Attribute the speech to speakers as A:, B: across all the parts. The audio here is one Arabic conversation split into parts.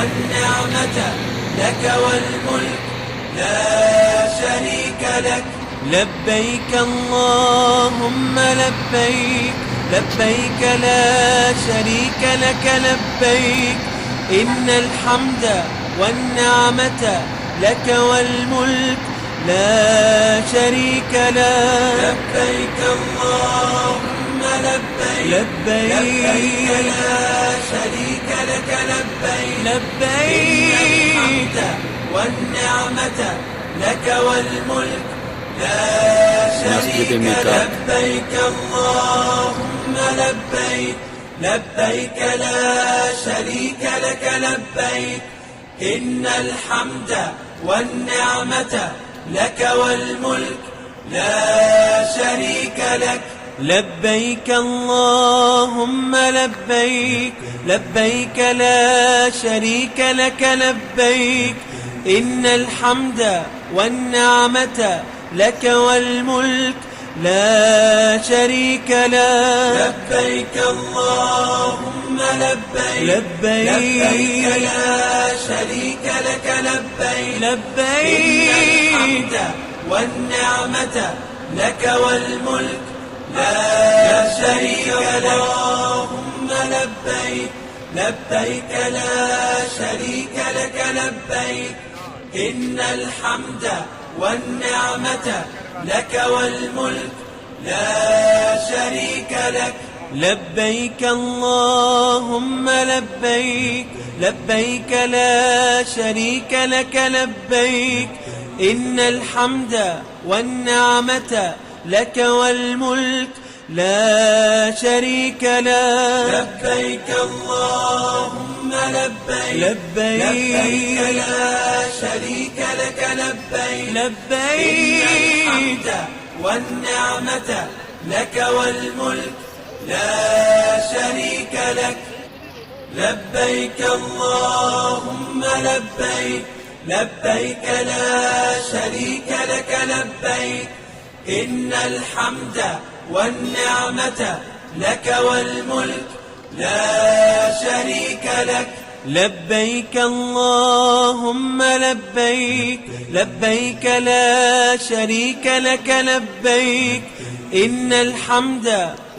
A: والنعمة لك والملك لا شريك لك.
B: لبيك اللهم لبيك، لبيك لا شريك لك لبيك، إن الحمد والنعمة لك والملك لا شريك لك.
A: لبيك اللهم لبيك،
B: لبيك
A: لا شريك لك لبيك،
B: لبيك
A: إن الحمد والنعمة لك والملك لا شريك لك. لبيك اللهم لبيك، لبيك لا شريك لك لبيك، إن الحمد والنعمة لك والملك لا شريك لك.
B: لبيك اللهم لبيك، لبيك لا شريك لك لبيك، إن الحمد والنعمة لك والملك لا شريك لك.
A: لبيك اللهم لبيك،
B: لبيك
A: لا شريك لك لبيك،
B: لبيك
A: إن الحمد والنعمة لك والملك لا شريك لك. اللهم لبيك، لبيك لا شريك لك لبيك، إن الحمد والنعمة لك والملك لا شريك لك.
B: لبيك اللهم لبيك، لبيك لا شريك لك لبيك، إن الحمد والنعمة لك والملك لا شريك لك.
A: لبيك اللهم لبيك،
B: لبيك
A: لا شريك لك لبيك،
B: لبيك
A: إن الحمد والنعمة لك والملك لا شريك لك. لبيك اللهم لبيك، لبيك لا شريك لك لبيك، إن الحمد والنعمة لك والملك لا شريك لك.
B: لبيك اللهم لبيك، لبيك لا شريك لك لبيك، إن الحمد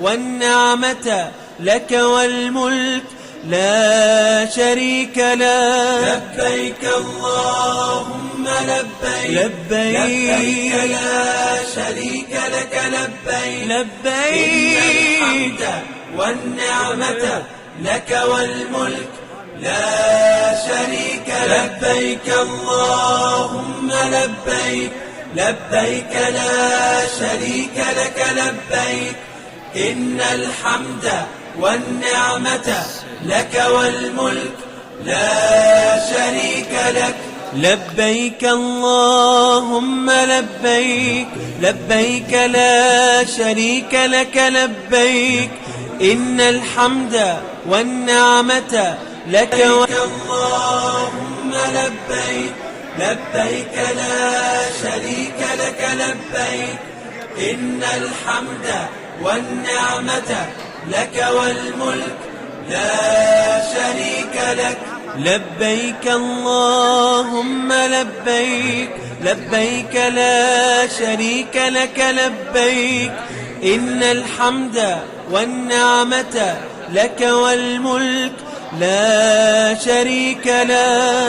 B: والنعمة لك والملك لا شريك لك.
A: لبيك اللهم لبيك،
B: لبيك
A: لا شريك لك لبيك،
B: لبيك
A: إن الحمد والنعمة لك والملك لا شريك لك. لبيك اللهم لبيك، لبيك لا شريك لك لبيك، إن الحمد والنعمة لك والملك لا شريك لك.
B: لبيك اللهم لبيك، لبيك لا شريك لك لبيك، إن الحمد والنعمة لك
A: اللهم لبيك، لبيك لا شريك لك لبيك، إن الحمد والنعمة لك والملك لا شريك لك.
B: لبيك اللهم لبيك، لبيك لا شريك لك لبيك، إن الحمد والنعمة لك والملك لا شريك لك.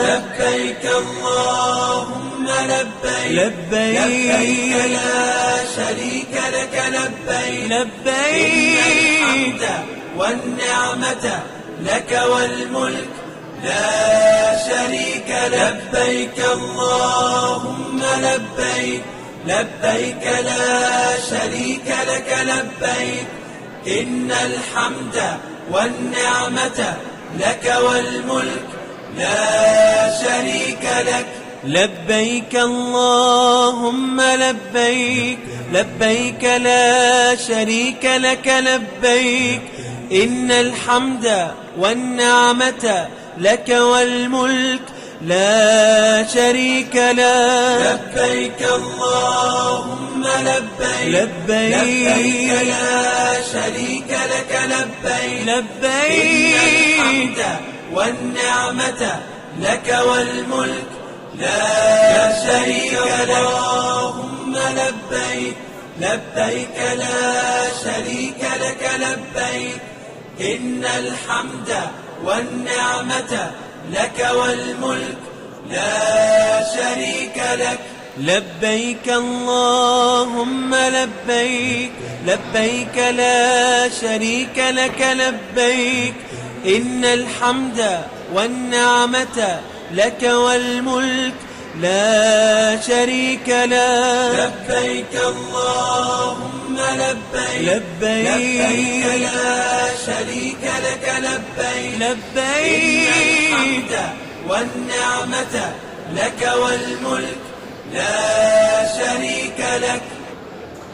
A: لبيك اللهم لبيك،
B: لبيك
A: لا شريك لك لبيك،
B: لبيك
A: إن الحمد والنعمة لك والملك لا شريك لك. لبيك اللهم لبيك، لبيك لا شريك لك لبيك، إن الحمد والنعمة لك والملك لا شريك لك.
B: لبيك اللهم لبيك، لبيك لا شريك لك لبيك، إن الحمد والنعمة لك والملك لا شريك لك.
A: لبيك اللهم لبيك،
B: لبيك
A: لا شريك لك لبيك،
B: لبيك
A: إن الحمد والنعمة لك والملك لا شريك لك. اللهم لبيك لبيك لا شريك لك لبيك إن الحمد والنعمة لك والملك لا شريك لك.
B: لبيك اللهم لبيك لبيك لا شريك لك لبيك إن الحمد والنعمة لك والملك لا شريك لك.
A: لبيك اللهم لبيك
B: لبيك
A: لا شريك لك لبيك
B: لبيك
A: إن الحمد والنعمة لك والملك لا شريك لك.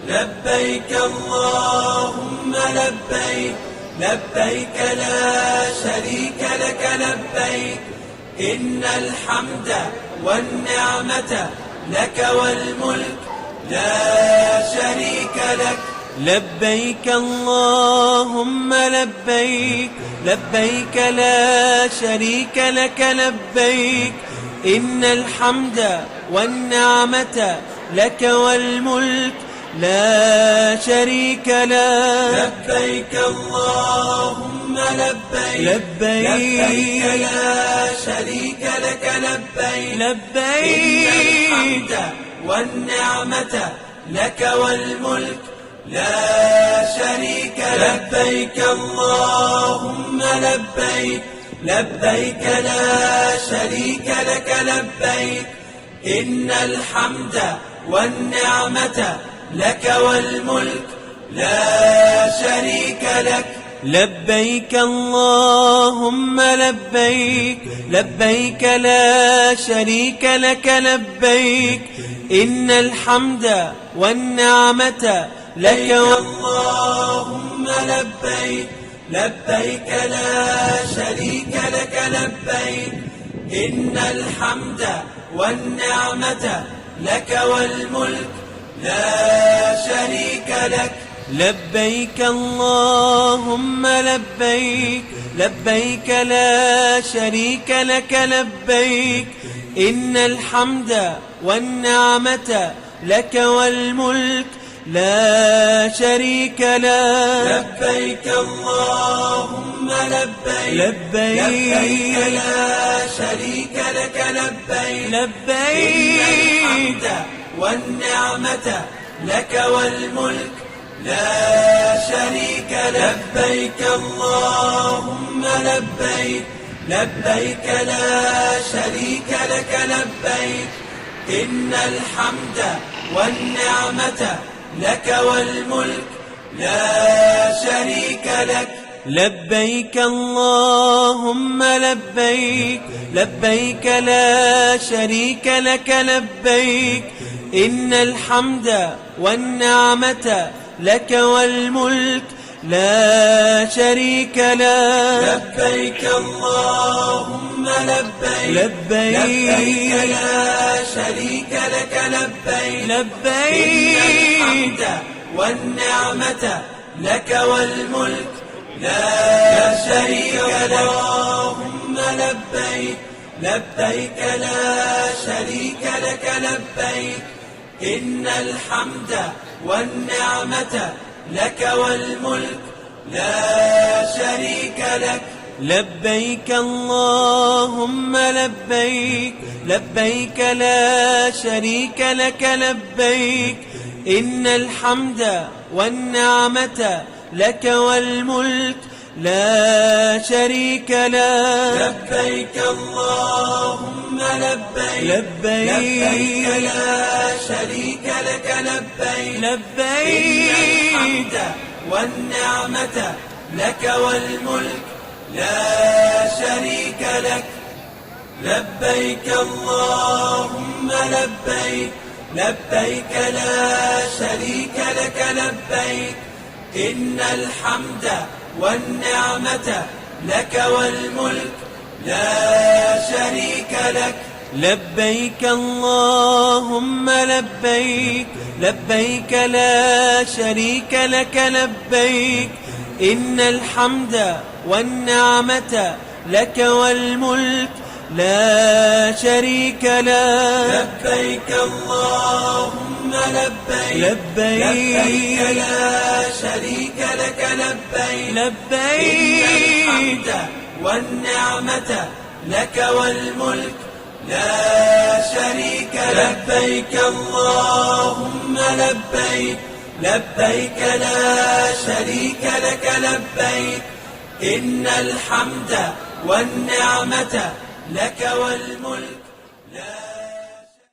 A: لبيك اللهم لبيك لبيك لا شريك لك لبيك إن الحمد والنعمة لك والملك لا شريك لك.
B: لبيك اللهم لبيك لبيك لا شريك لك لبيك إن الحمد والنعمة لك والملك لا شريك لك.
A: لبيك اللهم لبيك
B: لبيك
A: لا شريك لك لبيك
B: لبيك
A: إن الحمد والنعمة لك والملك لا شريك لك. لبيك اللهم لبيك لبيك لا شريك لك لبيك إن الحمد والنعمة لك والملك لا شريك لك.
B: لبيك اللهم لبيك لبيك لا شريك لك لبيك إن الحمد والنعمة لك
A: اللهم لبيك لبيك لا شريك لك لبيك إن الحمد والنعمة لك والملك لا شريك لك.
B: لبيك اللهم لبيك لبيك لا شريك لك لبيك إن الحمد والنعمة لك والملك لا شريك لك.
A: لبيك اللهم لبيك
B: لبيك
A: لا شريك لك لبيك
B: لبيك
A: إن الحمد والنعمة لك والملك لا شريك لك. لبيك اللهم لبيك لبيك لا شريك لك لبيك إن الحمد والنعمة لك والملك لا شريك لك.
B: لبيك اللهم لبيك لبيك لا شريك لك لبيك إن الحمد والنعمة لك والملك لا شريك لك.
A: لبيك اللهم لبيك
B: لبيك
A: لا شريك لك لبيك
B: لبيك
A: إن الحمد والنعمة لك والملك لا شريك لك. اللهم لبيك لبيك لا شريك لك لبيك إن الحمد والنعمة لك والملك لا شريك لك.
B: لبيك اللهم لبيك لبيك لا شريك لك لبيك إن الحمد والنعمة لك والملك لا شريك لك.
A: لبيك اللهم لبيك
B: لبيك
A: لا شريك لك لبيك
B: لبيك
A: إن الحمد والنعمة لك والملك لا شريك لك. لبيك اللهم لبيك لبيك لا شريك لك لبيك إن الحمد والنعمة لك والملك لا شريك لك.
B: لبيك اللهم لبيك لبيك لا شريك لك لبيك إن الحمد والنعمة لك والملك لا شريك لك.
A: لبيك اللهم لبيك
B: لبيك
A: لا شريك لك لبيك
B: لبيك
A: إن الحمد والنعمة لك والملك لا شريك لك. لبيك اللهم لبيك لبيك لا شريك لك لبيك إن الحمد والنعمة لك والملك لا